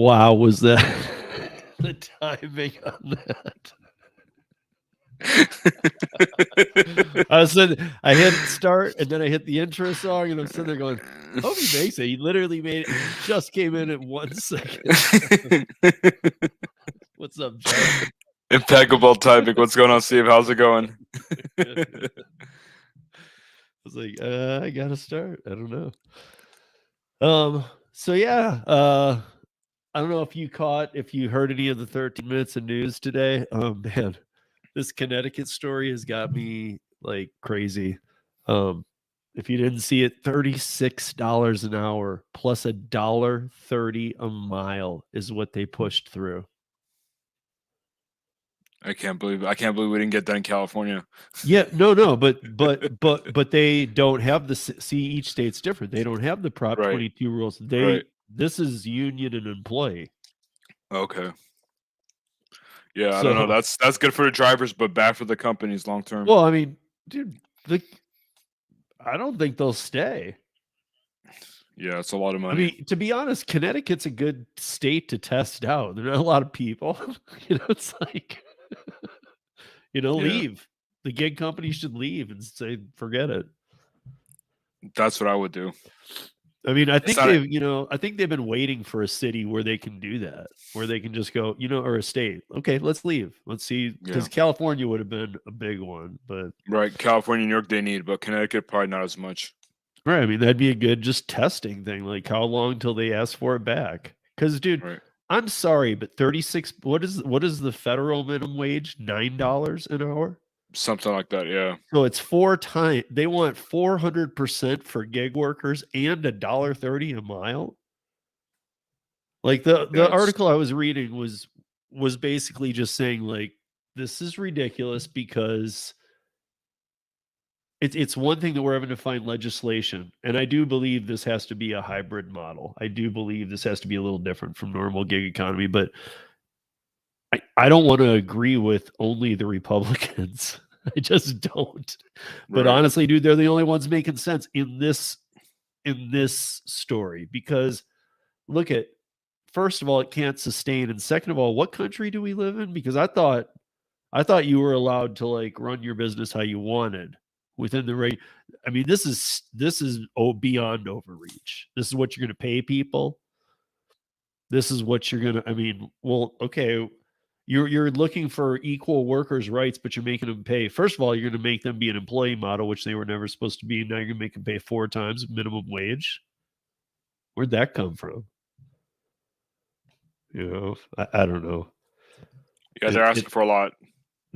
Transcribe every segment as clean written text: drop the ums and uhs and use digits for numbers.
Wow, was that the timing on that? I hit start and then I hit the intro song and I'm sitting there going, hope he makes it. He literally made it. He just came in at 1 second. What's up, John? Impeccable typing. What's going on, Steve? How's it going? I was like, I gotta start. I don't know. So yeah, I don't know if you heard any of the 13 minutes of news today. Man, this Connecticut story has got me like crazy. If you didn't see it, $36 an hour plus $1.30 a mile is what they pushed through. I can't believe we didn't get that in California. Yeah, no, but they don't have the see each state's different. They don't have the Prop Right. 22 rules. Right. This is union and employee. Okay. Yeah, I don't know. That's good for the drivers, but bad for the companies long term. Well, I mean, dude, I don't think they'll stay. Yeah, it's a lot of money. I mean, to be honest, Connecticut's a good state to test out. There are not a lot of people. It's like, leave. The gig company should leave and say, forget it. That's what I would do. I mean, I think they've been waiting for a city where they can do that, where they can just go, or a state. Okay, let's leave. Let's see, because California would have been a big one, but right, California, New York, they need, but Connecticut probably not as much. Right, I mean that'd be a good just testing thing. Like how long till they ask for it back? Because, dude, I'm sorry, but 36. What is the federal minimum wage? $9 an hour. Something like that, yeah. So it's 4 times. They want 400% for gig workers and $1.30 a mile. Like the article I was reading was basically just saying like this is ridiculous because it's one thing that we're having to find legislation, and I do believe this has to be a hybrid model. I do believe this has to be a little different from normal gig economy, but I don't want to agree with only the Republicans. I just don't. But honestly, dude, they're the only ones making sense in this story because look at, first of all, it can't sustain, and second of all, what country do we live in? Because I thought you were allowed to like run your business how you wanted within the rate. I mean, this is beyond overreach. This is what you're going to pay people. This is what you're going to. I mean, well, okay. You're looking for equal workers' rights, but you're making them pay. First of all, you're going to make them be an employee model, which they were never supposed to be. Now you're going to make them pay 4 times minimum wage. Where'd that come from? I don't know. Yeah, they're asking for a lot.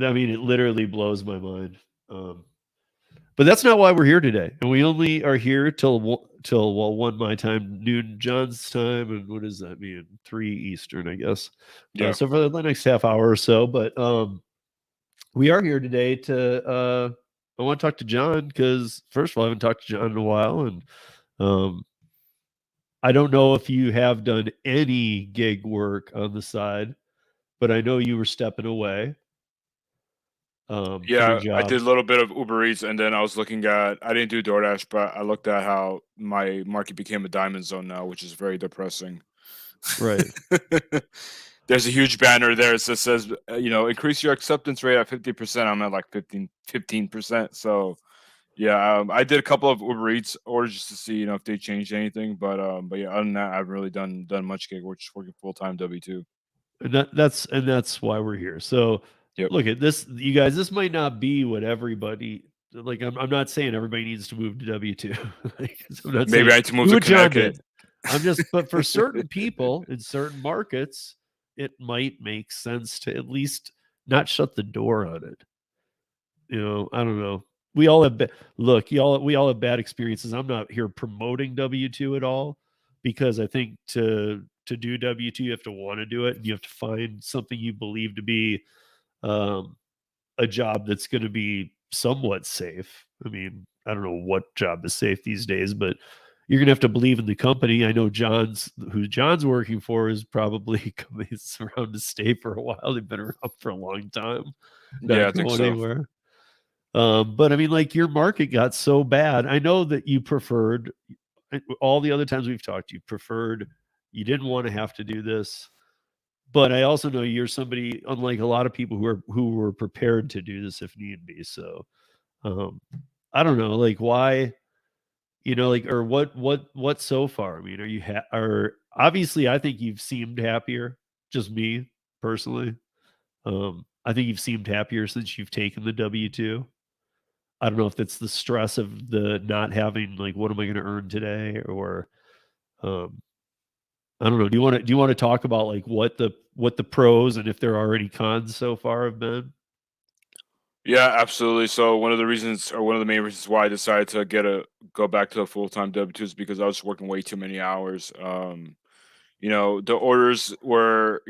I mean, it literally blows my mind. But that's not why we're here today. And we only are here till 1 my time, noon John's time, and what does that mean? 3 Eastern, I guess. Yeah. So for the next half hour or so, but we are here today to I want to talk to John because first of all, I haven't talked to John in a while, and I don't know if you have done any gig work on the side, but I know you were stepping away. Yeah, I did a little bit of Uber Eats, and then I was looking at. I didn't do DoorDash, but I looked at how my market became a diamond zone now, which is very depressing. Right. There's a huge banner there that says, increase your acceptance rate at 50%. I'm at like 15%. So, yeah, I did a couple of Uber Eats orders just to see, if they changed anything. But yeah, other than that, I haven't really done much gig work, just working full time W2. And that's why we're here. So. Yep. Look at this, you guys. This might not be what everybody like. I'm not saying everybody needs to move to W2. Maybe I need to move to Connecticut. I'm just, but for certain people in certain markets, it might make sense to at least not shut the door on it. I don't know. We all have we all have bad experiences. I'm not here promoting W2 at all because I think to do W2, you have to want to do it, and you have to find something you believe to be a job that's going to be somewhat safe. I mean, I don't know what job is safe these days, but you're going to have to believe in the company. I know who John's working for is probably coming around to stay for a while. They've been around for a long time. Yeah, I think so. Anywhere. But I mean, like your market got so bad. I know that you preferred all the other times we've talked, you preferred You didn't want to have to do this. But I also know you're somebody, unlike a lot of people who were prepared to do this if need be. So um, I don't know, like why, like, or what so far? I mean, are you are obviously I think you've seemed happier. Just me personally. I think you've seemed happier since you've taken the W-2. I don't know if it's the stress of the not having, like, what am I going to earn today, or um, I don't know. Do you want to talk about like what the pros and if there are any cons so far have been? Yeah, absolutely. So one of the reasons, or one of the main reasons why I decided to go back to a full time W-2 is because I was working way too many hours. The orders were,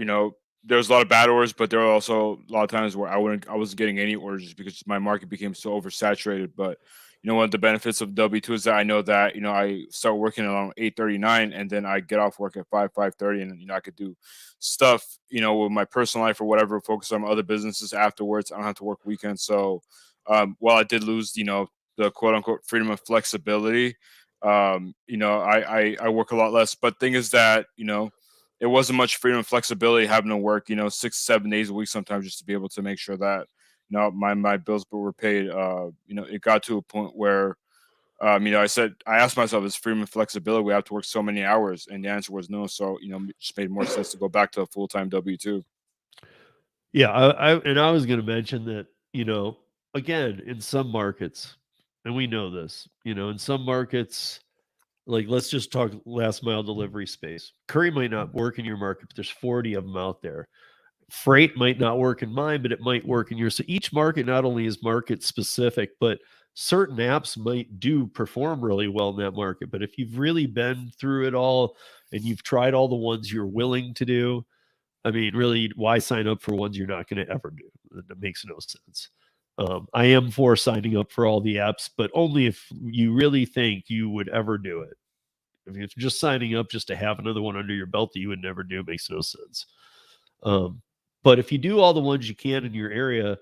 there was a lot of bad orders, but there were also a lot of times where I wasn't getting any orders just because my market became so oversaturated. But one of the benefits of W-2 is that I know that, I start working around 8:39, and then I get off work at 5:30, and I could do stuff, with my personal life or whatever, focus on my other businesses afterwards. I don't have to work weekends. So while I did lose, the quote unquote freedom of flexibility, I work a lot less. But thing is that, it wasn't much freedom and flexibility having to work, 6, 7 days a week sometimes, just to be able to make sure that, my bills were paid. It got to a point where, I asked myself, is freedom and flexibility, we have to work so many hours? And the answer was no. So, it just made more sense to go back to a full-time W-2. Yeah, I was going to mention that, again, in some markets, and we know this, in some markets, like let's just talk last mile delivery space. Curry might not work in your market, but there's 40 of them out there. Freight might not work in mine, but it might work in yours. So each market not only is market specific, but certain apps might do perform really well in that market. But if you've really been through it all and you've tried all the ones you're willing to do, I mean, really, why sign up for ones you're not going to ever do? That makes no sense. I am for signing up for all the apps, but only if you really think you would ever do it. If you're just signing up just to have another one under your belt that you would never do, makes no sense. Um, but if you do all the ones you can in your area,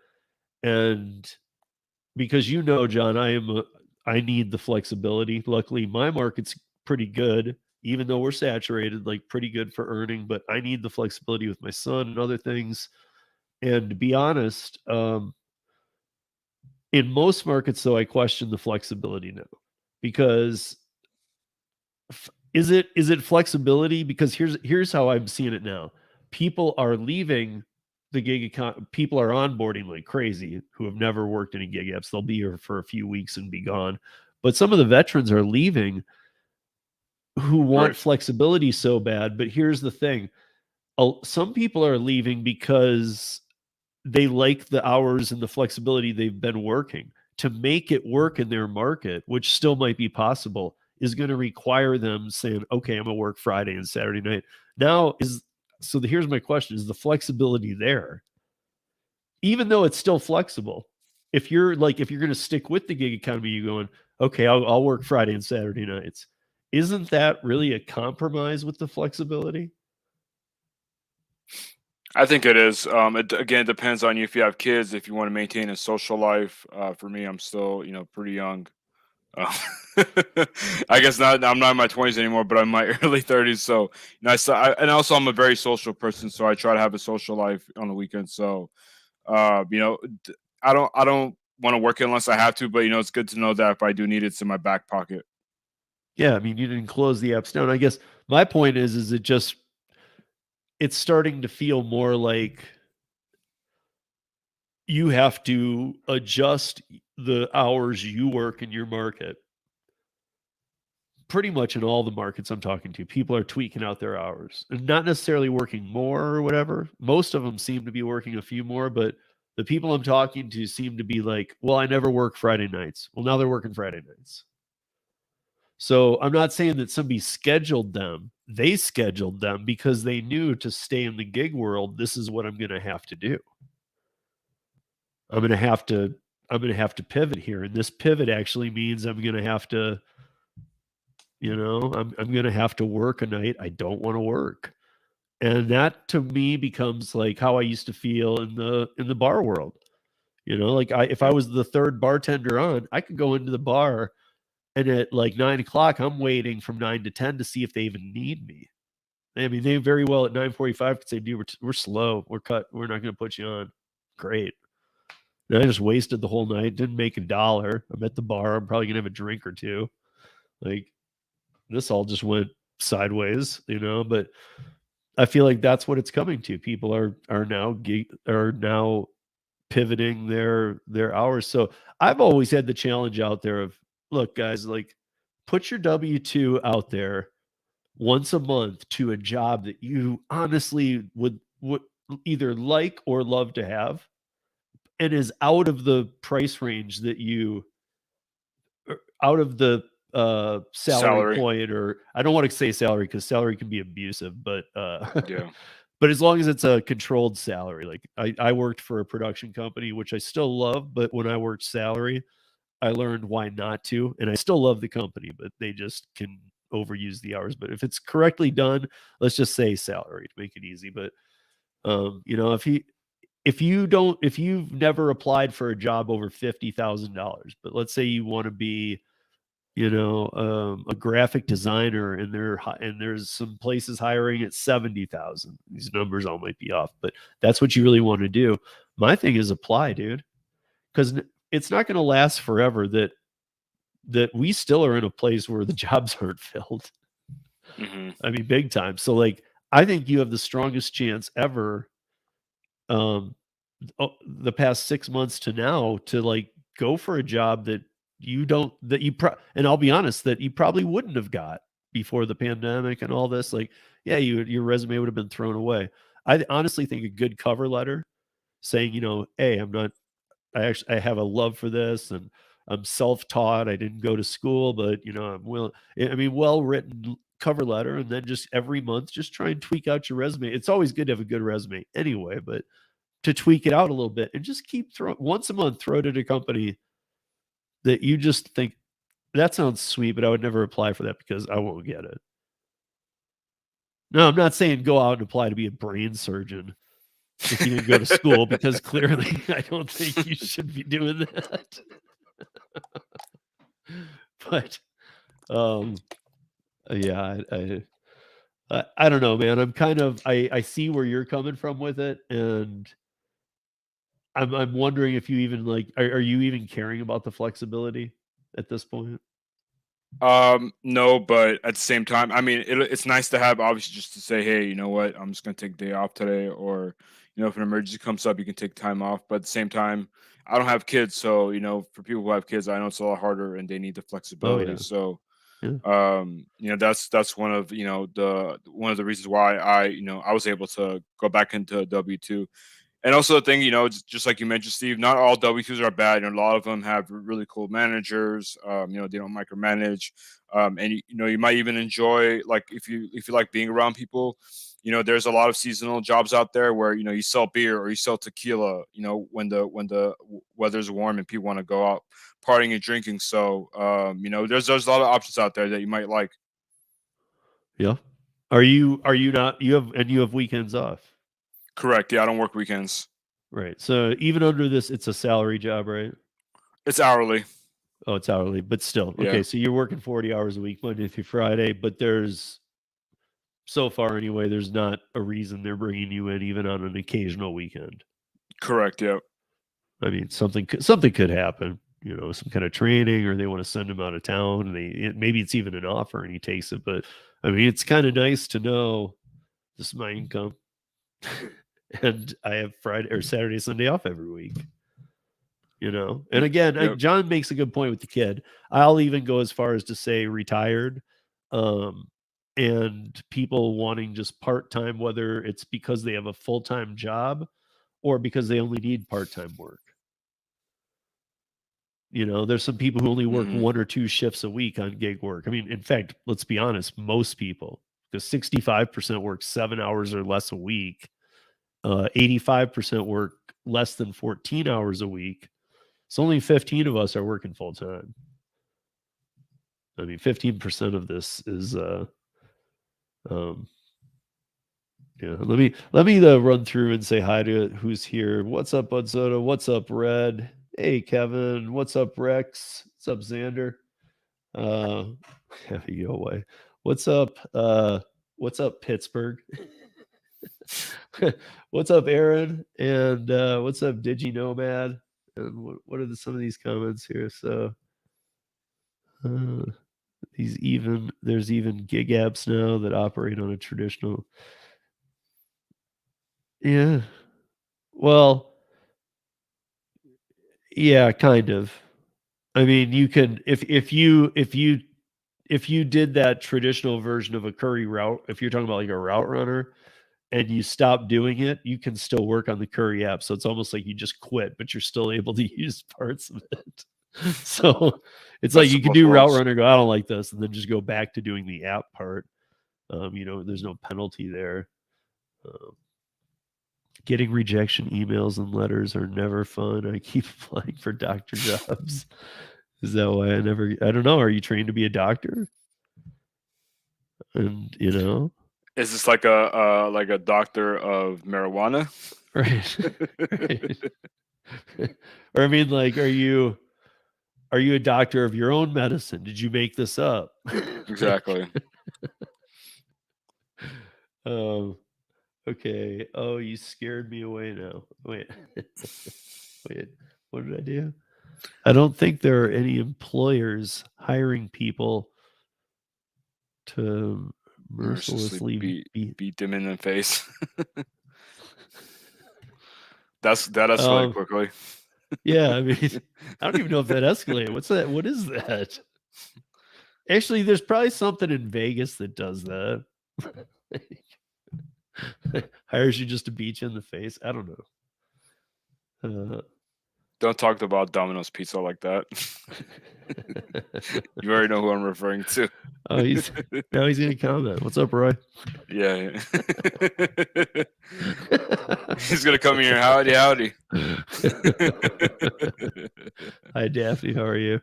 and because John, I need the flexibility. Luckily, my market's pretty good, even though we're saturated, like pretty good for earning. But I need the flexibility with my son and other things. And to be honest, in most markets, though, I question the flexibility now because is it flexibility? Because here's how I'm seeing it now. People are leaving the gig econ. People are onboarding like crazy who have never worked any gig apps. They'll be here for a few weeks and be gone. But some of the veterans are leaving who want Right. flexibility so bad. But here's the thing: some people are leaving because they like the hours and the flexibility they've been working. To make it work in their market, which still might be possible, is going to require them saying, okay, I'm going to work Friday and Saturday night. Now here's my question: is the flexibility there? Even though it's still flexible, if you're going to stick with the gig economy, you're going, okay, I'll work Friday and Saturday nights. Isn't that really a compromise with the flexibility? I think it is. It again depends on you if you have kids, if you want to maintain a social life. For me, I'm still, pretty young. Uh, I guess not. I'm not in my 20s anymore, but I'm in my early 30s. So, and also I'm a very social person, so I try to have a social life on the weekends. So, uh, you know, I don't want to work unless I have to, but it's good to know that if I do need it, it's in my back pocket. Yeah, I mean, you didn't close the apps down. I guess my point is it's starting to feel more like you have to adjust the hours you work in your market. Pretty much in all the markets I'm talking to, people are tweaking out their hours and not necessarily working more or whatever. Most of them seem to be working a few more, but the people I'm talking to seem to be like, well, I never work Friday nights. Well, now they're working Friday nights. So I'm not saying that somebody scheduled them. They scheduled them because they knew to stay in the gig world, this is what I'm going to have to do. I'm going to have to pivot here, and this pivot actually means I'm going to have to, I'm going to have to work a night I don't want to work. And that to me becomes like how I used to feel in the bar world. Like if I Yeah. was the third bartender on, I could go into the bar and at like 9 o'clock, I'm waiting from 9 to 10 to see if they even need me. I mean, they very well at 9:45 could say, "Dude, we're slow. We're cut. We're not going to put you on." Great. And I just wasted the whole night. Didn't make $1. I'm at the bar. I'm probably gonna have a drink or two. Like this all just went sideways, But I feel like that's what it's coming to. People are now pivoting their hours. So I've always had the challenge out there of, look, guys, like put your W-2 out there once a month to a job that you honestly would either like or love to have and is out of the price range that you out of the salary Salary. point, or I don't want to say salary because salary can be abusive, but Yeah. but as long as it's a controlled salary. Like I worked for a production company, which I still love, but when I worked salary, I learned why not to, and I still love the company, but they just can overuse the hours. But if it's correctly done, let's just say salary to make it easy. But if you've never applied for a job over $50,000, but let's say you want to be a graphic designer, and there's some places hiring at 70,000. These numbers all might be off, but that's what you really want to do. My thing is apply, dude, because it's not going to last forever. That we still are in a place where the jobs aren't filled. Mm-hmm. I mean, big time. So like, I think you have the strongest chance ever. The past 6 months to now to like go for a job that and I'll be honest, that you probably wouldn't have got before the pandemic and all this. Like, yeah, your resume would have been thrown away. I honestly think a good cover letter saying, hey, I have a love for this, and I'm self-taught. I didn't go to school, but I'm well-written cover letter, and then just every month, just try and tweak out your resume. It's always good to have a good resume anyway, but to tweak it out a little bit and just keep throwing once a month, throw it at a company that you just think that sounds sweet, but I would never apply for that because I won't get it. No, I'm not saying go out and apply to be a brain surgeon if you didn't go to school, because clearly I don't think you should be doing that. But yeah, I don't know, man. I see where you're coming from with it, and I'm wondering if you even are you even caring about the flexibility at this point? No, but at the same time, I mean, it's nice to have, obviously, just to say, hey, you know what, I'm just gonna take a day off today, or if an emergency comes up, you can take time off. But at the same time, I don't have kids, so for people who have kids, I know it's a lot harder, and they need the Oh flexibility. yeah, So, yeah, that's one of the reasons why I was able to go back into W-2. And also the thing, just like you mentioned, Steve, not all W-2s are bad. And a lot of them have really cool managers. They don't micromanage, and you might even enjoy, like, if you like being around people. There's a lot of seasonal jobs out there where you sell beer or you sell tequila. When the weather's warm and people want to go out partying and drinking. So there's a lot of options out there that you might like. yeah. Are you not you have weekends off? Correct. Yeah, I don't work weekends. Right. So even under this, it's a salary job, right? It's hourly. Oh, it's hourly, but still. Yeah. Okay, so you're working 40 hours a week, Monday through Friday, but so far anyway, there's not a reason they're bringing you in even on an occasional weekend. Correct. Yeah. I mean, something could happen, some kind of training, or they want to send him out of town, and maybe it's even an offer and he takes it. But I mean, it's kind of nice to know this is my income, and I have Friday or Saturday, Sunday off every week. And again, Yep. John makes a good point with the kid. I'll even go as far as to say retired, um, and people wanting just part-time, whether it's because they have a full-time job or because they only need part-time work. There's some people who only work Mm-hmm. 1 or 2 shifts a week on gig work. I mean, in fact, let's be honest, most people, because 65% work 7 hours or less a week, 85% work less than 14 hours a week. So only 15 of us are working full time. I mean, 15% of this is um yeah. Let me run through and say hi to who's here. What's up, Bud Soda? What's up, Red? Hey, Kevin. What's up, Rex? What's up, Xander? Uh have you go away. What's up? What's up, Pittsburgh? What's up, Aaron? And what's up, Digi Nomad? And what are some of these comments here? So there's even gig apps now that operate on a traditional. Yeah. Well, yeah, kind of. I mean, you can if you did that traditional version of a curry route, if you're talking about like a route runner and you stop doing it, you can still work on the curry app. So it's almost like you just quit, but you're still able to use parts of it. So it's like Best you of can both do route worlds. runner, go, I don't like this, and then just go back to doing the app part. There's no penalty there. Getting rejection emails and letters are never fun. I keep applying for doctor jobs. Is that why I don't know. Are you trained to be a doctor? And Is this like a doctor of marijuana? right. Right. Or I mean, like, are you a doctor of your own medicine? Did you make this up? Exactly. um okay. Oh, you scared me away now. Wait. Wait. What did I do? I don't think there are any employers hiring people to Mercilessly mercilessly be beat them in the face. That escalated quickly. yeah, I mean, I don't even know if that escalated. What's that? What is that? Actually, there's probably something in Vegas that does that. Hires you just to beat you in the face. I don't know. Don't talk about Domino's Pizza like that. You already know who I'm referring to. Oh, now he's gonna comment. What's up, Roy? Yeah. He's gonna come here. Howdy, howdy. Hi, Daphne. How are you?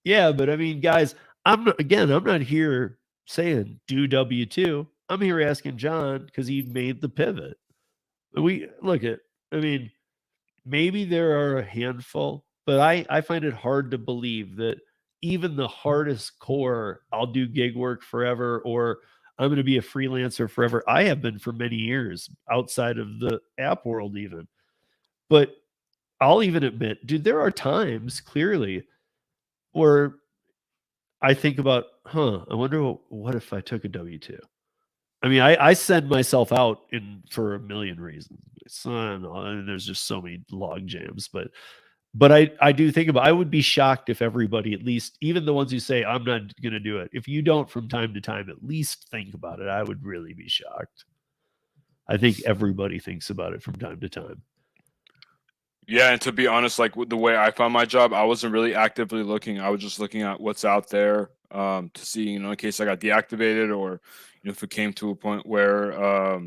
Yeah, but I mean, guys, I'm not here saying do W2. I'm here asking John because he made the pivot. We look at, I mean, maybe there are a handful, but I find it hard to believe that even the hardest core, I'll do gig work forever, or I'm going to be a freelancer forever. I have been for many years outside of the app world, even. But I'll even admit, dude, there are times clearly where I think about, I wonder what if I took a W2? I mean, I send myself out for a million reasons. And there's just so many log jams, but I do think about, I would be shocked if everybody, at least even the ones who say I'm not going to do it, if you don't from time to time at least think about it, I would really be shocked. I think everybody thinks about it from time to time. Yeah, and to be honest, like with the way I found my job, I wasn't really actively looking. I was just looking at what's out there to see, in case I got deactivated or, if it came to a point where, I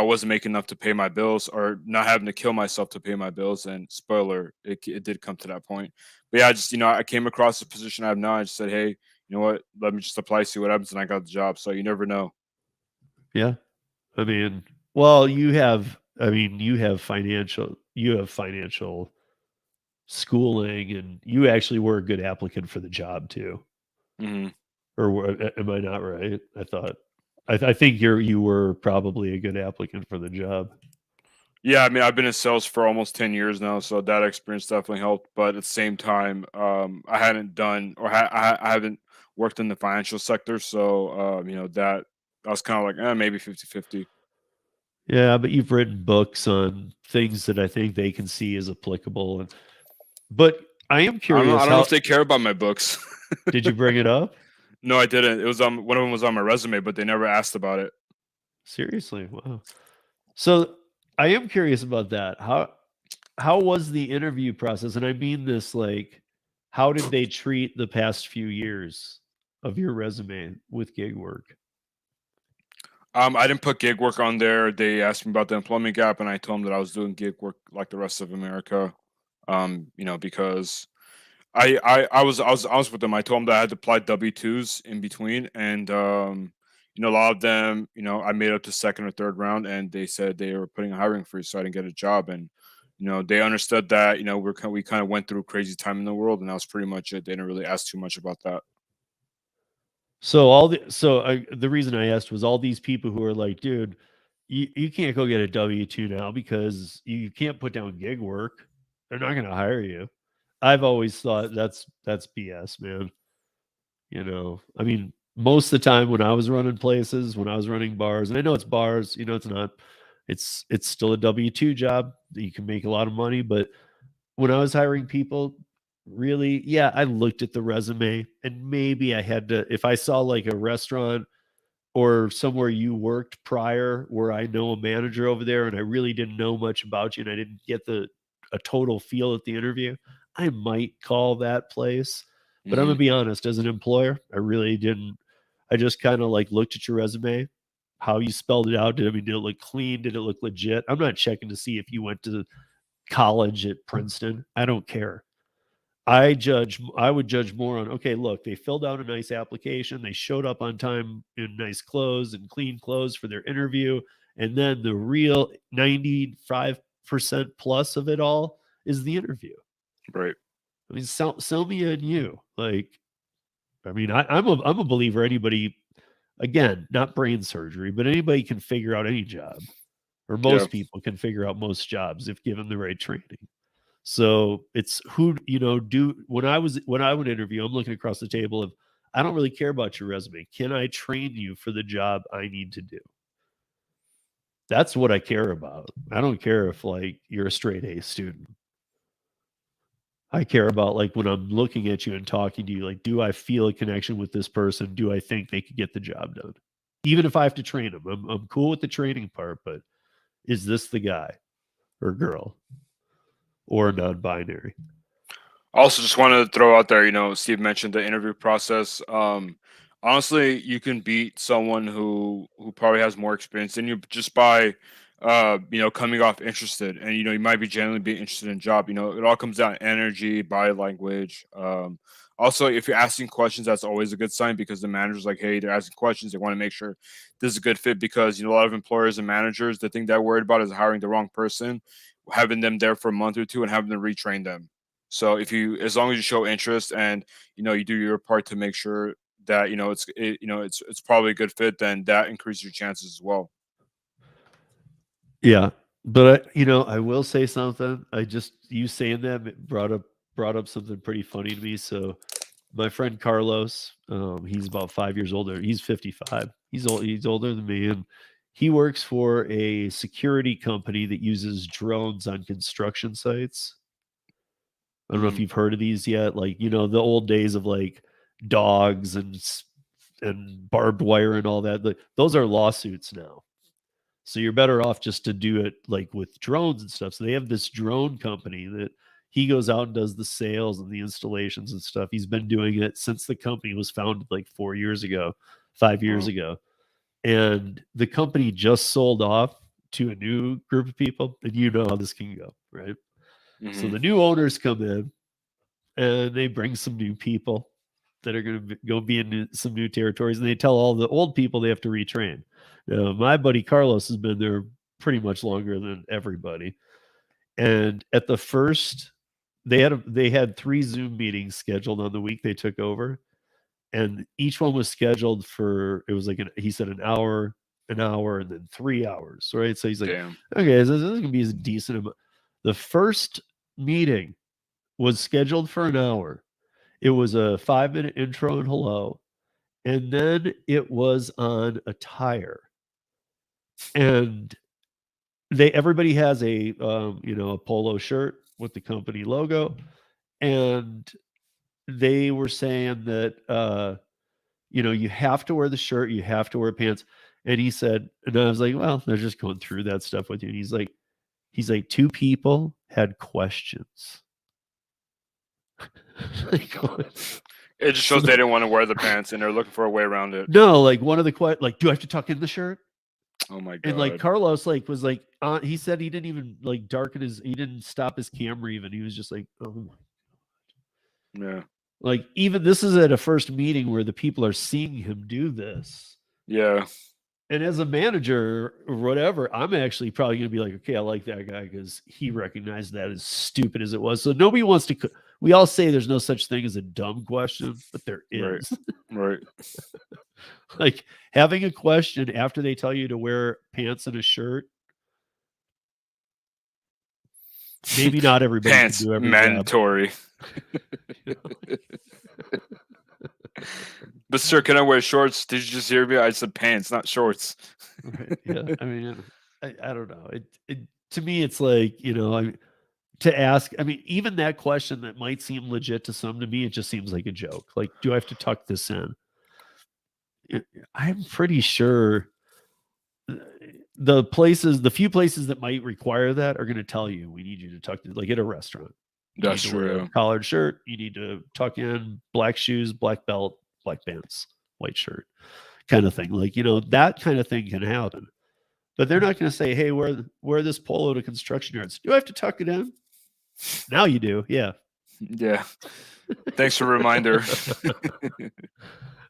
wasn't making enough to pay my bills or not having to kill myself to pay my bills. And spoiler, it did come to that point. But yeah, I just, I came across the position I have now. I just said, hey, you know what? Let me just apply, see what happens, and I got the job. So you never know. Yeah. I mean, well, you have financial schooling, and you actually were a good applicant for the job too. Mm-hmm. Or am I not right? I think you were probably a good applicant for the job. Yeah, I mean, I've been in sales for almost 10 years now, so that experience definitely helped. But at the same time, I hadn't done or I haven't worked in the financial sector, so that I was kind of like, maybe 50-50. Yeah, but you've written books on things that I think they can see as applicable. But I am I curious, don't know how if they care about my books. did you bring it up? No, I didn't. It was one of them was on my resume, but they never asked about it. Seriously, wow. So I am curious about that. How was the interview process? And I mean this, like, how did they treat the past few years of your resume with gig work? I didn't put gig work on there. They asked me about the employment gap, and I told them that I was doing gig work like the rest of America. Because I was honest with them. I told them that I had to apply W-2s in between, and a lot of them, I made up to second or third round, and they said they were putting a hiring freeze, so I didn't get a job. And they understood that we kind of went through a crazy time in the world, and that was pretty much it. They didn't really ask too much about that. So the reason I asked was all these people who are like, dude, you can't go get a W-2 now because you can't put down gig work. They're not going to hire you. I've always thought that's BS, man. I mean, most of the time when I was running places, when I was running bars, and I know it's bars, it's not, it's still a W-2 job that you can make a lot of money. But when I was hiring people, really, yeah, I looked at the resume and maybe I had to, if I saw like a restaurant or somewhere you worked prior where I know a manager over there and I really didn't know much about you and I didn't get a total feel at the interview, I might call that place. But I'm Hmm. gonna be honest, as an employer, I really didn't. I just kind of like looked at your resume, how you spelled it out. Did it look clean? Did it look legit? I'm not checking to see if you went to college at Princeton. I don't care. I would judge more on, okay, look, they filled out a nice application, they showed up on time in nice clothes and clean clothes for their interview, and then the real 95% plus of it all is the interview. Right. I mean, sell me and you. Like, I mean, I'm a believer anybody, again, not brain surgery, but anybody can figure out any job, or Yeah. most people can figure out most jobs if given the right training. So it's who do when I would interview, I'm looking across the table of I don't really care about your resume. Can I train you for the job I need to do? That's what I care about. I don't care if like you're a straight A student. I care about like when I'm looking at you and talking to you, like, do I feel a connection with this person? Do I think they could get the job done? Even if I have to train them, I'm cool with the training part, but is this the guy or girl or non-binary? Also, just wanted to throw out there, Steve mentioned the interview process. Honestly, you can beat someone who probably has more experience than you just by, coming off interested, and you might be genuinely be interested in job. It all comes down to energy, body language. Also, if you're asking questions, that's always a good sign because the manager's like, hey, they're asking questions. They want to make sure this is a good fit because a lot of employers and managers, the thing they're worried about is hiring the wrong person, having them there for a month or two, and having them retrain them. So as long as you show interest and you do your part to make sure that it's probably a good fit, then that increases your chances as well. Yeah, but I will say something. You saying that brought up something pretty funny to me. So my friend Carlos, he's about 5 years older. He's 55. He's old. He's older than me, and he works for a security company that uses drones on construction sites. I don't know if Hmm. you've heard of these yet. Like the old days of like dogs and barbed wire and all that. Like, those are lawsuits now. So you're better off just to do it like with drones and stuff. So they have this drone company that he goes out and does the sales and the installations and stuff. He's been doing it since the company was founded like 4 years ago, 5 years Wow. ago. And the company just sold off to a new group of people. And you know how this can go, right? So Hmm. the new owners come in and they bring some new people that are going to go be in some new territories, and they tell all the old people they have to retrain. My buddy Carlos has been there pretty much longer than everybody, and at the first, they had 3 Zoom meetings scheduled on the week they took over, and each one was scheduled for it was like he said an hour, and then 3 hours, right? So he's like, Damn. okay, so this is gonna be a decent amount. The first meeting was scheduled for an hour. It was a 5-minute intro and hello, and then it was on a tire. And everybody has a polo shirt with the company logo, and they were saying that you have to wear the shirt, you have to wear pants. And he said, and I was like, well, they're just going through that stuff with you. And he's like, 2 people had questions. Like, It just so shows they didn't want to wear the pants and they're looking for a way around it. no, like one of the like, do I have to tuck in the shirt? Oh my And like god. Carlos, like was like, he said he didn't even like he didn't stop his camera even. He was just like, oh, Yeah. like even this is at a first meeting where the people are seeing him do this. Yeah. And as a manager or whatever, I'm actually probably going to be like, okay, I like that guy because he recognized that as stupid as it was. So nobody wants to. We all say there's no such thing as a dumb question, but there Right. is. Right. Like having a question after they tell you to wear pants and a shirt. Maybe not everybody can Pants do every mandatory. But sir, can I wear shorts? Did you just hear me? I said pants, not shorts. Right. Yeah. I mean, I don't know. It to me, it's like, to ask. I mean, even that question that might seem legit to some, to me, it just seems like a joke. Like, do I have to tuck this in? I'm pretty sure the few places that might require that are going to tell you we need you to tuck this, like at a restaurant. You That's need to wear true. a collared shirt. You need to tuck in black shoes, black belt, black pants, white shirt, kind of thing. Like, that kind of thing can happen. But they're not going to say, "Hey, wear this polo to construction yards." Do I have to tuck it in? Now you do, yeah. Yeah. Thanks for the reminder.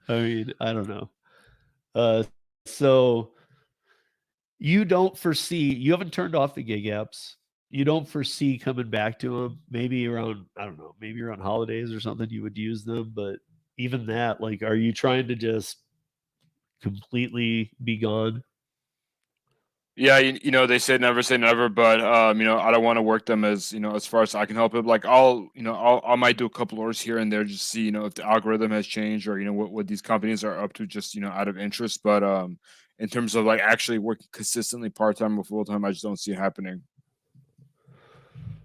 I mean, I don't know. So you haven't turned off the gig apps. You don't foresee coming back to them. Maybe around, I don't know, maybe around holidays or something, you would use them. But even that, like, are you trying to just completely be gone? Yeah, they say never, but I don't want to work them as far as I can help it. Like I might do a couple orders here and there, just see if the algorithm has changed or what these companies are up to, just out of interest. But in terms of like actually working consistently part time or full time, I just don't see it happening.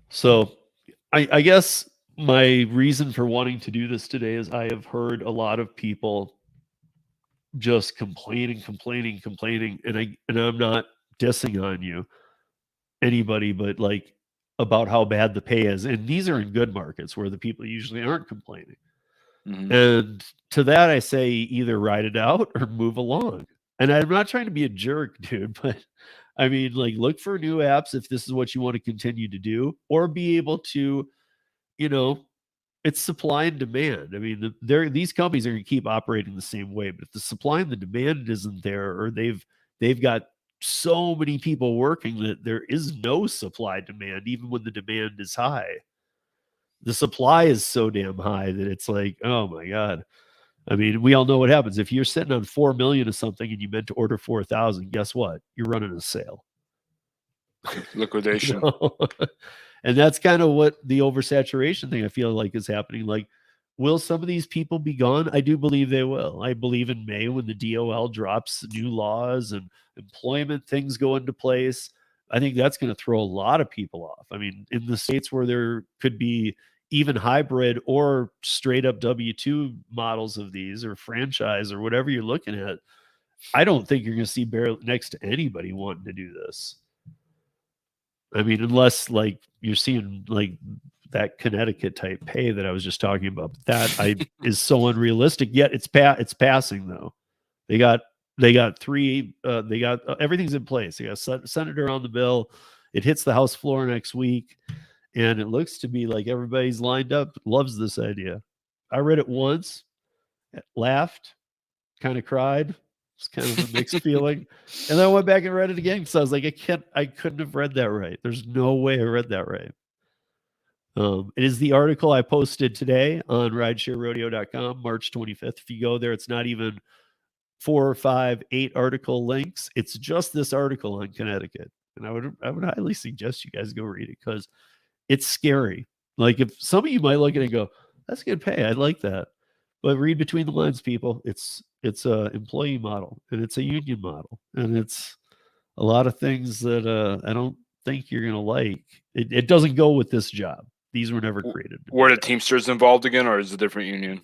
So I guess my reason for wanting to do this today is I have heard a lot of people just complaining, and I'm not dissing on anybody, but like about how bad the pay is. And these are in good markets where the people usually aren't complaining. Mm-hmm. And to that I say either ride it out or move along. And I'm not trying to be a jerk, dude, but I mean, like, look for new apps if this is what you want to continue to do, or be able to, you know, it's supply and demand. I mean, these companies are going to keep operating the same way, but if the supply and the demand isn't there, or they've got so many people working that there is no supply demand, even when the demand is high. The supply is so damn high that it's like, oh my god. I mean, we all know what happens if you're sitting on 4 million of something and you meant to order 4,000. Guess what? You're running a sale. Liquidation. And that's kind of what the oversaturation thing I feel like is happening. Like, will some of these people be gone? I do believe they will. I believe in May when the DOL drops new laws and employment things go into place. I think that's going to throw a lot of people off. I mean, in the states where there could be even hybrid or straight up W-2 models of these, or franchise, or whatever you're looking at, I don't think you're going to see barely next to anybody wanting to do this. I mean, unless like you're seeing like that Connecticut type pay that I was just talking about. But that is so unrealistic. Yet it's passing though. They got three. They got everything's in place. They got senator on the bill. It hits the House floor next week, and it looks to be like everybody's lined up. Loves this idea. I read it once, laughed, kind of cried. It's kind of a mixed feeling. And then I went back and read it again because I was like, I couldn't have read that right. There's no way I read that right. It is the article I posted today on ridesharerodeo.com, March 25th. If you go there, it's not even 4 or 5, 8 article links. It's just this article on Connecticut. And I would highly suggest you guys go read it because it's scary. Like, if some of you might look at it and go, that's good pay. I like that. But read between the lines, people. It's a employee model, and it's a union model, and it's a lot of things that I don't think you're gonna like. It doesn't go with this job. These were never created. Were the Teamsters involved again, or is it a different union?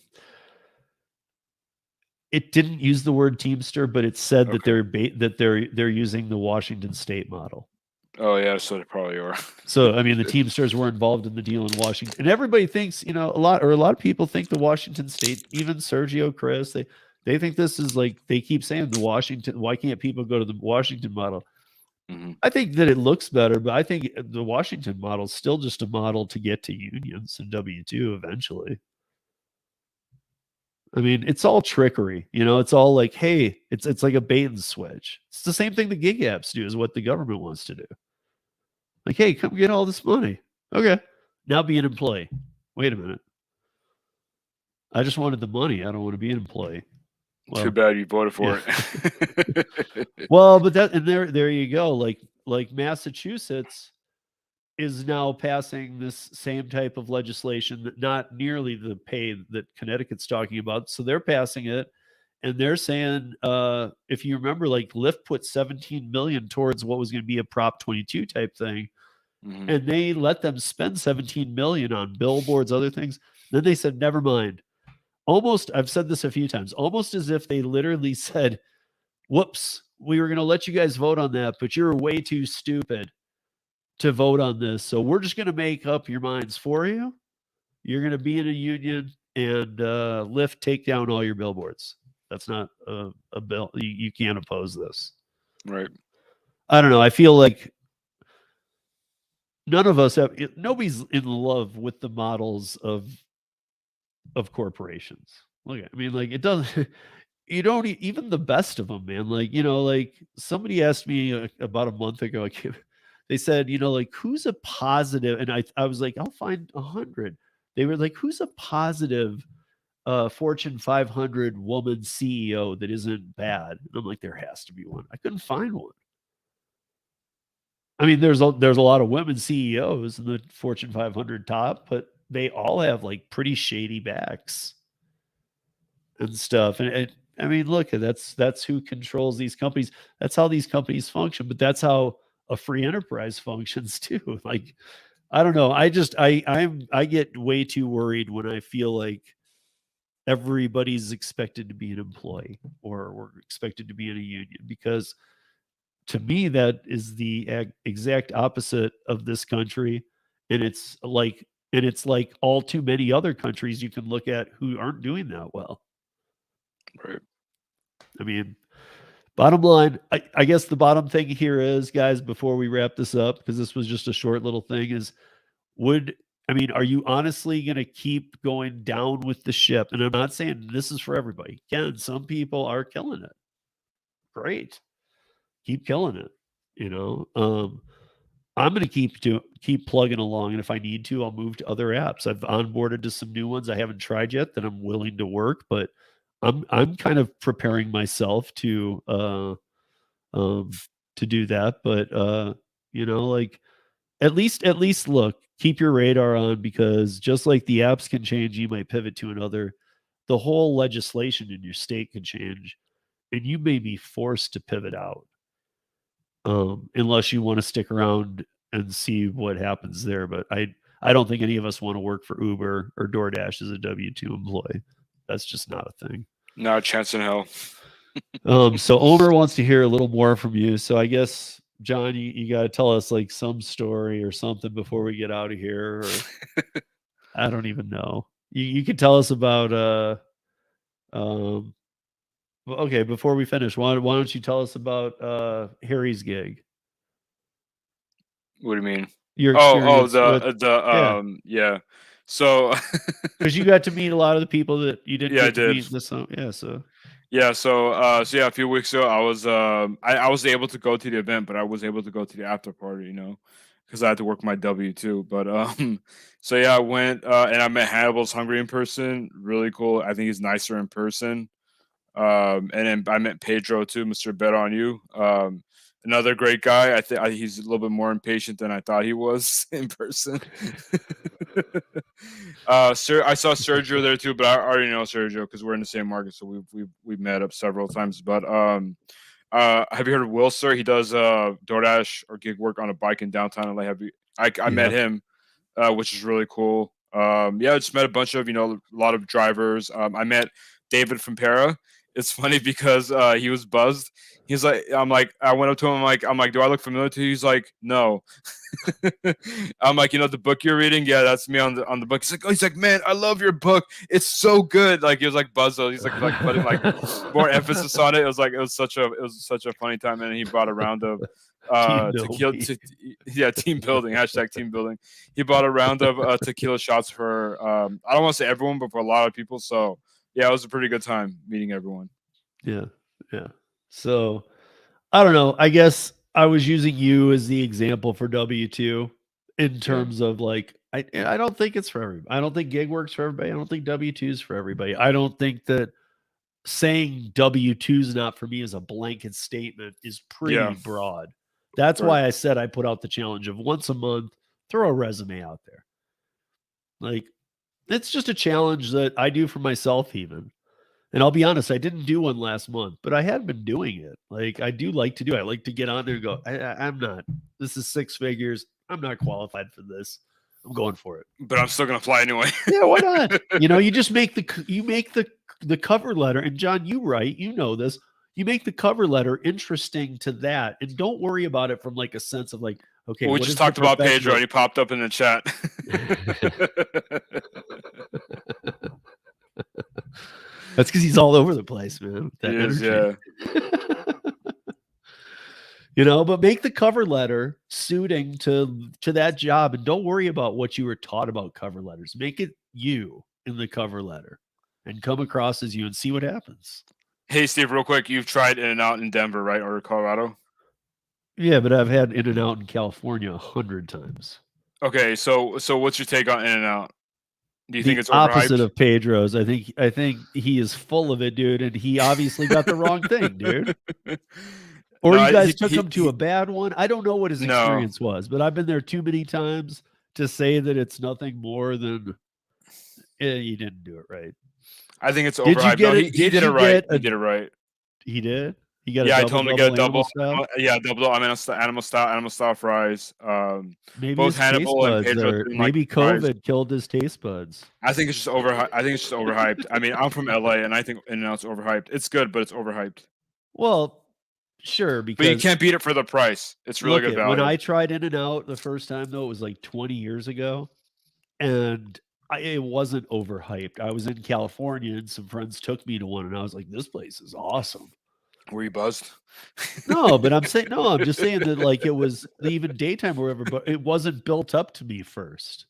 It didn't use the word Teamster, but it said Okay. that they're using the Washington State model. Oh yeah, so they probably are. So I mean, the Teamsters were involved in the deal in Washington, and everybody thinks, a lot of people think the Washington State, even Sergio Chris, they think this is like, they keep saying the Washington. Why can't people go to the Washington model? Mm-hmm. I think that it looks better, but I think the Washington model is still just a model to get to unions and W-2 eventually. I mean, it's all trickery. It's all like, hey, it's like a bait and switch. It's the same thing the gig apps do, is what the government wants to do. Like, hey, come get all this money. Okay. Now be an employee. Wait a minute. I just wanted the money. I don't want to be an employee. Well, too bad you voted for it. Well, but there you go. Like Massachusetts is now passing this same type of legislation, that not nearly the pay that Connecticut's talking about. So they're passing it, and they're saying, if you remember, like Lyft put 17 million towards what was going to be a Prop 22 type thing, and they let them spend 17 million on billboards, other things. Then they said, never mind. Almost, I've said this a few times, almost as if they literally said, whoops, we were going to let you guys vote on that, but you're way too stupid to vote on this. So we're just going to make up your minds for you. You're going to be in a union, and Lyft, take down all your billboards. That's not a bill. You can't oppose this. Right. I don't know. I feel like none of us have, nobody's in love with the models of corporations. Look, I mean, like, it doesn't, you don't even the best of them, man. Like, like somebody asked me about a month ago, they said, like, who's a positive? And I was like, I'll find 100. They were like, who's a positive Fortune 500 woman CEO that isn't bad? And I'm like, there has to be one. I couldn't find one. I mean, there's a lot of women CEOs in the Fortune 500 top, but they all have like pretty shady backs and stuff. And I mean, look, that's who controls these companies. That's how these companies function. But that's how a free enterprise functions too. Like, I don't know. I get way too worried when I feel like everybody's expected to be an employee, or we're expected to be in a union, because to me, that is the exact opposite of this country. And it's like all too many other countries you can look at who aren't doing that well. Right. I mean, bottom line, I guess the bottom thing here is, guys, before we wrap this up, because this was just a short little thing, is are you honestly going to keep going down with the ship? And I'm not saying this is for everybody. Again, some people are killing it. Great. Keep killing it. I'm going to keep plugging along, and if I need to, I'll move to other apps. I've onboarded to some new ones I haven't tried yet that I'm willing to work, but I'm kind of preparing myself to do that. But like, at least look, keep your radar on, because just like the apps can change, you might pivot to another. The whole legislation in your state can change, and you may be forced to pivot out, unless you want to stick around and see what happens there. But I don't think any of us want to work for Uber or DoorDash as a W-2 employee. That's just not a thing. Not a chance in hell. So Omer wants to hear a little more from you. So I guess, John, you got to tell us like some story or something before we get out of here. Or I don't even know. You could tell us about okay, before we finish, why don't you tell us about Harry's gig? What do you mean? Your experience yeah. So because you got to meet a lot of the people that you didn't get to meet this so a few weeks ago I was I was able to go to the event, but I was able to go to the after party, because I had to work my W-2. But so yeah, I went and I met Hannibal's Hungry in person. Really cool. I think he's nicer in person. And then I met Pedro too, Mr. Bet on You. Another great guy. I think he's a little bit more impatient than I thought he was in person. I saw Sergio there too, but I already know Sergio because we're in the same market, so we've met up several times. But have you heard of Will, sir? He does DoorDash or gig work on a bike in downtown LA. I met him, which is really cool. I just met a bunch of a lot of drivers. I met David from Para. It's funny because he was buzzed. He's like, I went up to him. I'm like, do I look familiar to you? He's like, no. I'm like, the book you're reading? Yeah, that's me on the book. He's like, man, I love your book. It's so good. Like, he was like buzzed. He's like putting like more emphasis on it. It was such a funny time. And he brought a round of team building, #team building. He bought a round of tequila shots for I don't want to say everyone, but for a lot of people. So Yeah, it was a pretty good time meeting everyone. Yeah. Yeah. So I don't know. I guess I was using you as the example for W2 in Yeah. terms of like I don't think it's for everybody. I don't think gig works for everybody. I don't think W2 is for everybody. I don't think that saying W2 is not for me as a blanket statement is pretty Yeah. broad. That's Right. why I said I put out the challenge of once a month, throw a resume out there. Like it's just a challenge that I do for myself even. And I'll be honest, I didn't do one last month, but I had been doing it. Like I do like to do. I like to get on there and go. I'm not. This is 6 figures. I'm not qualified for this. I'm going for it. But I'm still gonna fly anyway. Yeah, why not? You know, you just make the cover letter. And John, you write. You know this. You make the cover letter interesting to that, and don't worry about it from like a sense of like, okay, We what just is the talked about Pedro, professional? and he popped up in the chat. That's because he's all over the place, man. With that He is, energy. yeah. You know, but make the cover letter suiting to that job, and don't worry about what you were taught about cover letters. Make it you in the cover letter, and come across as you, and see what happens. Hey, Steve, real quick, you've tried In-N-Out in Denver, right, or Colorado? Yeah, but I've had In-N-Out in California 100 times. Okay, so what's your take on In-N-Out? Do you think The it's opposite overhyped? of Pedro's. I think he is full of it, dude, and he obviously got the wrong thing, dude. Or you No, guys took him to a bad one. I don't know what his no. experience was, but I've been there too many times to say that it's nothing more than you didn't do it right. I think it's Did you overhyped. No, get he it? he Did did it you right. get He a? did it right. He did. He got a Yeah, I double told him to get a double double. animal style. Yeah, double animal style fries. Maybe Both his taste Hannibal and buds Pedro are. didn't like Maybe the fries. COVID killed his taste buds. I think it's just overhyped. I think it's just overhyped. I mean, I'm from LA, and I think In-N-Out's overhyped. It's good, but it's overhyped. Well, sure, But you because can't beat it for the price. It's really look good at when value. I tried In and Out the first time though, it was like 20 years ago, and it wasn't overhyped. I was in California, and some friends took me to one, and I was like, "This place is awesome." Were you buzzed? No, but I'm saying no. I'm just saying that like it was even daytime or whatever, but it wasn't built up to me first.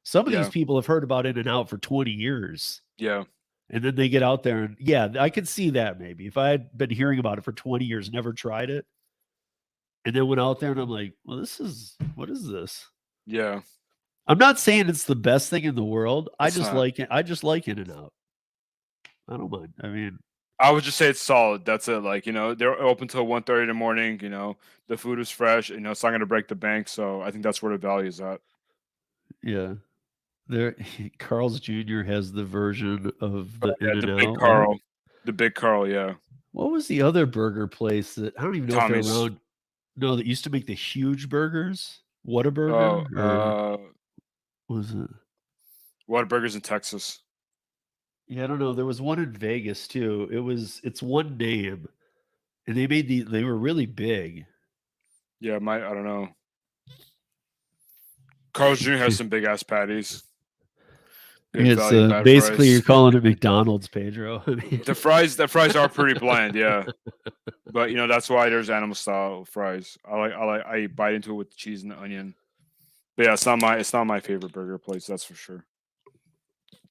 Some of these Yeah, people have heard about In and Out for 20 years. yeah, And then they get out there and yeah, I could see that maybe. If I had been hearing about it for 20 years, never tried it, and then went out there and I'm like, well, what is this? yeah. I'm not saying it's the best thing in the world. I It's just not. like it. I just like In and Out. I don't mind. I mean, I would just say it's solid. That's it. Like, they're open till 1:30 in the morning. The food is fresh. It's not going to break the bank. So I think that's where the value is at. yeah. There Carl's Jr. has the version of Oh, the In yeah, and the Big Out, right? Carl. The Big Carl, yeah. What was the other burger place that I don't even know if they're Tommy's. around? No, that used to make the huge burgers. Oh, Whataburger or what was it? Whataburger's in Texas. Yeah, I don't know. There was one in Vegas too. It's one name, and they were really big. Yeah, I don't know. Carl's Jr. has some big ass patties. Good It's value, bad basically you're fries. calling it McDonald's, Pedro. I mean, The fries are pretty bland, yeah. But that's why there's animal style fries. I bite into it with cheese and onion. But yeah, it's not my favorite burger place, that's for sure.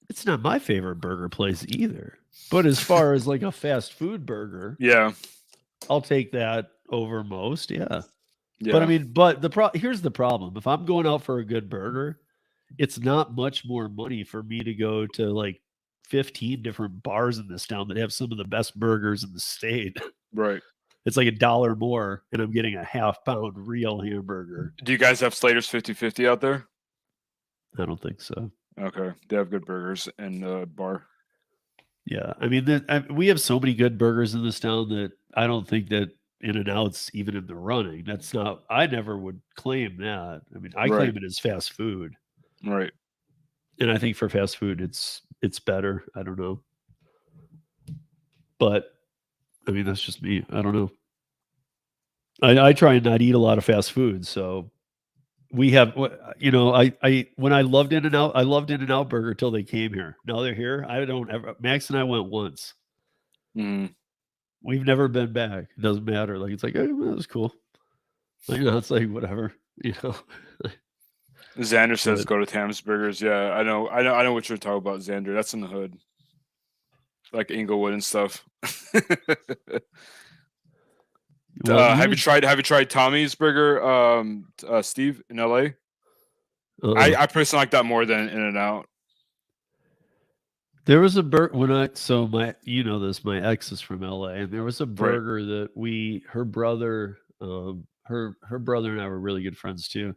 it's not my favorite burger place either. But as far as like a fast food burger, Yeah, I'll take that over most. Yeah. But I yeah, mean, here's the problem. If I'm going out for a good burger, it's not much more money for me to go to like 15 different bars in this town that have some of the best burgers in the state. right. It's like $1 more, and I'm getting a half-pound real hamburger. Do you guys have Slater's 50/50 out there? I don't think so. Okay, they have good burgers and bar. Yeah, I mean, we have so many good burgers in this town that I don't think that In and Out's even in the running. That's not. I never would claim that. I mean, I Right, claim it as fast food, right. and I think for fast food, it's better. I don't know, but I mean, that's just me. I don't know. I try and not eat a lot of fast food, so we have, I when I loved In and Out, I loved In and Out Burger till they came here. Now they're here. I don't ever. Max and I went once. Mm. We've never been back. It doesn't matter. Like it's like, hey, well, that was cool. Like, it's like whatever, you know. Xander says But go to Tam's Burgers. Yeah, I know what you're talking about, Xander. That's in the hood. like Inglewood and stuff. Well, Have you tried Tommy's Burger, Steve, in LA? I personally like that more than In-N-Out. There was a burger when I so my my ex is from LA, and there was a Right. burger that her brother her brother and I were really good friends too.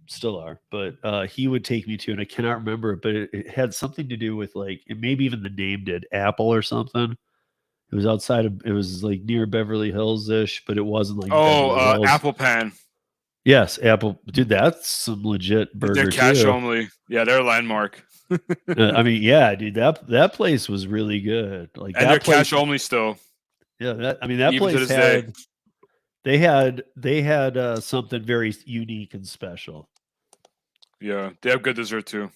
Still are, but he would take me to, and I cannot remember it, but it had something to do with like, and maybe even the name did, Apple or something. It was like near Beverly Hills ish, but it wasn't like Beverly Hills. Apple Pan. Yes, Apple, dude, that's some legit They're burger cash too. only. Yeah, they're a landmark. I mean, yeah, dude, that place was really good. Like And they're that place, cash only still, yeah. That even to place this day. they had something very unique and special. Yeah, they have good dessert too.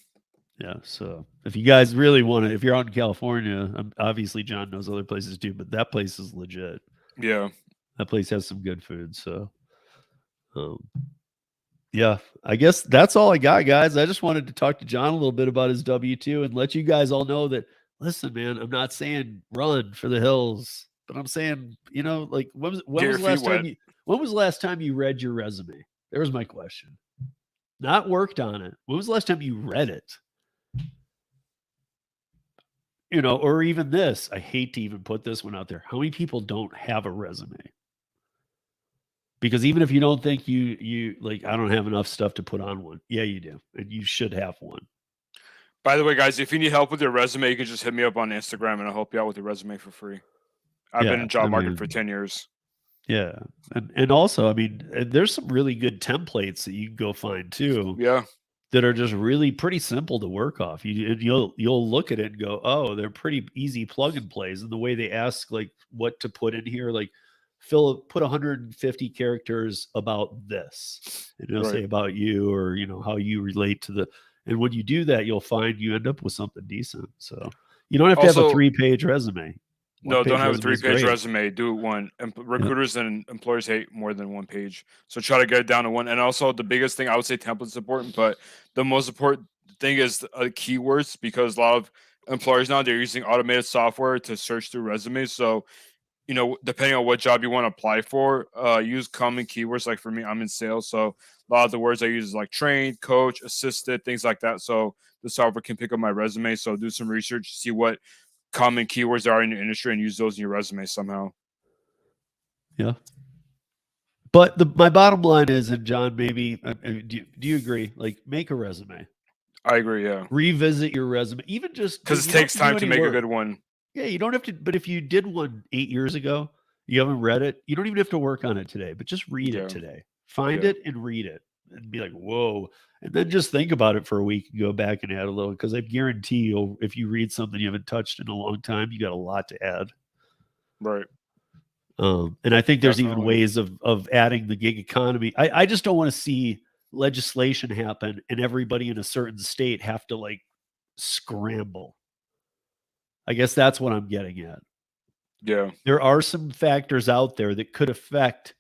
Yeah. So if you guys really want to, if you're out in California, obviously John knows other places too, but that place is legit. Yeah. That place has some good food. So, um, yeah, I guess that's all I got, guys. I just wanted to talk to John a little bit about his W-2 and let you guys all know that, listen, man, I'm not saying run for the hills, but I'm saying, like Get your feet wet. when was the last time you read your resume? There's my question. Not worked on it. When was the last time you read it? Or even this. I hate to even put this one out there. How many people don't have a resume? Because even if you don't think you like, I don't have enough stuff to put on one. Yeah, you do. And you should have one. By the way, guys, if you need help with your resume, you can just hit me up on Instagram and I'll help you out with your resume for free. I've been in job market for 10 years. Yeah. And also, I mean, there's some really good templates that you can go find too. Yeah. That are just really pretty simple to work off. You'll look at it and go, oh, they're pretty easy plug and plays. And the way they ask like what to put in here, like put 150 characters about this, and it'll say about you, or how you relate to and when you do that, you'll find you end up with something decent. So you don't have to have a 3-page resume. No, don't have a 3-page resume. Do one. Recruiters and employers hate more than 1 page. So try to get it down to one. And also the biggest thing, I would say templates is important, but the most important thing is keywords, because a lot of employers now, they're using automated software to search through resumes. So, depending on what job you want to apply for, use common keywords. Like for me, I'm in sales. So a lot of the words I use is like trained, coach, assisted, things like that. So the software can pick up my resume. So do some research, see what common keywords are in your industry, and use those in your resume somehow. Yeah. But my bottom line is, and John, maybe, do you agree? Like, make a resume. I agree, yeah. Revisit your resume, even just because it takes time to make a good one. Yeah, you don't have to. But if you did one 8 years ago, you haven't read it, you don't even have to work on it today, but just read it today. Find it and read it and be like, whoa. And then just think about it for a week and go back and add a little, because I guarantee you, if you read something you haven't touched in a long time, you got a lot to add. Right. And I think there's even ways of adding the gig economy. I just don't want to see legislation happen and everybody in a certain state have to like scramble. I guess that's what I'm getting at. Yeah. There are some factors out there that could affect,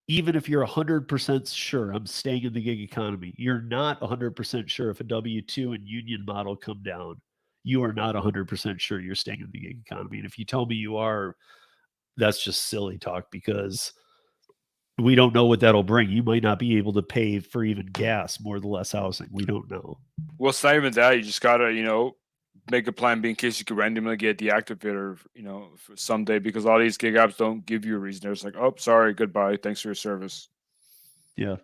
even if you're 100% sure I'm staying in the gig economy, you're not 100% sure if a W-2 and union model come down. You are not 100% sure you're staying in the gig economy. And if you tell me you are, that's just silly talk, because we don't know what that'll bring. You might not be able to pay for even gas, more or less housing. We don't know. Well, it's not even that. You just gotta, make a plan B in case you could randomly get deactivated, for someday, because all these gig apps don't give you a reason. They're just like, oh, sorry, goodbye, thanks for your service. Yeah.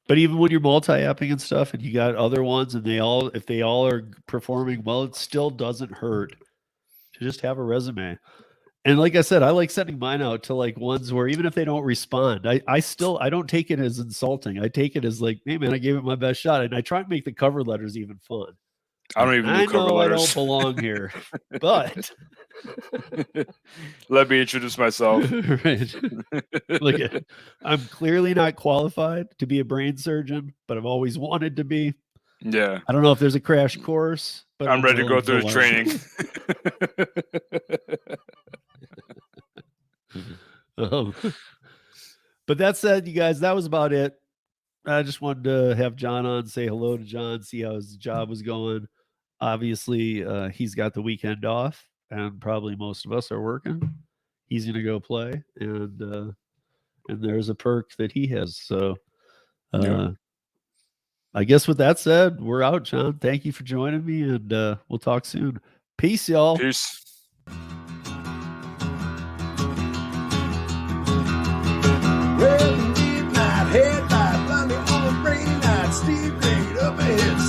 But even when you're multi-apping and stuff, and you got other ones, and if they all are performing well, it still doesn't hurt to just have a resume. And like I said, I like sending mine out to like ones where even if they don't respond, I don't take it as insulting. I take it as like, hey man, I gave it my best shot. And I try to make the cover letters even fun. I don't even do cover letters. I don't belong here, but let me introduce myself. Right. Look, I'm clearly not qualified to be a brain surgeon, but I've always wanted to be. Yeah. I don't know if there's a crash course, but I'm ready to go through the training. But that said, you guys, that was about it. I just wanted to have John on, say hello to John, see how his job was going. obviously, he's got the weekend off, and probably most of us are working. He's going to go play, and there's a perk that he has. So, Yeah. I guess with that said, we're out, John. Thank you for joining me, and we'll talk soon. Peace, y'all. Peace. Well, midnight headlight, blindly on a rainy night, Steve laid up ahead.